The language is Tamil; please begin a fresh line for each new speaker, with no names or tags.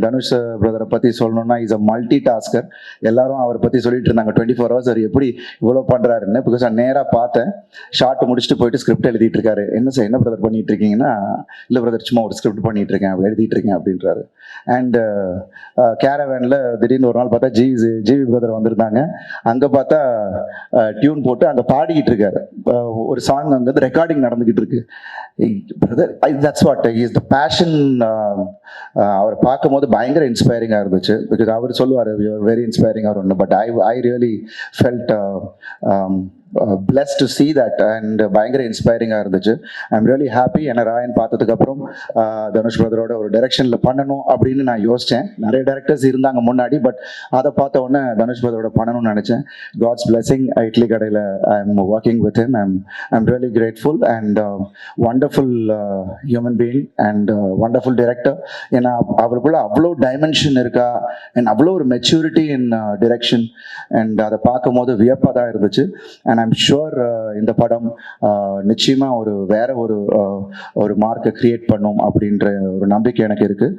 தனுஷ் பிரதரை பற்றி சொல்லணும்னா இஸ் அ மல்டி டாஸ்கர். எல்லாரும் அவரை பற்றி சொல்லிட்டு இருந்தாங்க 24 ஹவர்ஸ் அவர் எப்படி இவ்வளோ பண்ணுறாருன்னு. பிகாஸ் நான் நேராக பார்த்தேன், ஷார்ட் முடிச்சுட்டு போயிட்டு ஸ்கிரிப்ட் எழுதிட்டு இருக்காரு. என்ன சார் என்ன பிரதர் பண்ணிட்டு இருக்கீங்கன்னா, இல்லை பிரதர் சும்மா ஒரு ஸ்கிரிப்ட் பண்ணிட்டு இருக்கேன், எழுதிட்டு இருக்கேன் அப்படின்றாரு. அண்ட் கேரவேனில் திடீர்னு ஒரு நாள் பார்த்தா ஜிவி பிரதர் வந்திருந்தாங்க. அங்கே பார்த்தா டியூன் போட்டு அங்கே பாடிக்கிட்டு இருக்காரு. ஒரு சாங் அங்கே ரெக்கார்டிங் நடந்துகிட்டு இருக்கு. Brother that's what is the passion. அவரை பார்க்கும்போது பயங்கர இன்ஸ்பைரிங்காக இருந்துச்சு. பிகாஸ் அவர் சொல்லுவார் வெரி இன்ஸ்பைரிங் அவர் ஒன்று. But I really felt blessed to see that and பயங்கர இன்ஸ்பைரிங்காக இருந்துச்சு. I'm really happy. ஏன்னா ராயன் பார்த்ததுக்கப்புறம் தனுஷ் பிரதரோட ஒரு டைரக்ஷனில் பண்ணணும் அப்படின்னு நான் யோசித்தேன். நிறைய டேரக்டர்ஸ் இருந்தாங்க முன்னாடி, பட் அதை பார்த்த உடனே தனுஷ் பிரதரோட பண்ணணும்னு நினச்சேன். God's blessing. இட்லி கடையில் I am working with him. I'm really grateful and wonderful human being and wonderful director. ஏன்னா அவருக்குள்ள அவ்வளோ டைமென்ஷன் இருக்கா அண்ட் அவ்வளோ ஒரு மெச்சூரிட்டி இன் டிரெக்ஷன். அண்ட் அதை பார்க்கும் போது வியப்பாக தான் இருந்துச்சு. அண்ட் ஐம் ஷுர் இந்த படம் நிச்சயமாக வேற ஒரு மார்க்கை கிரியேட் பண்ணும் அப்படின்ற ஒரு நம்பிக்கை எனக்கு இருக்குது.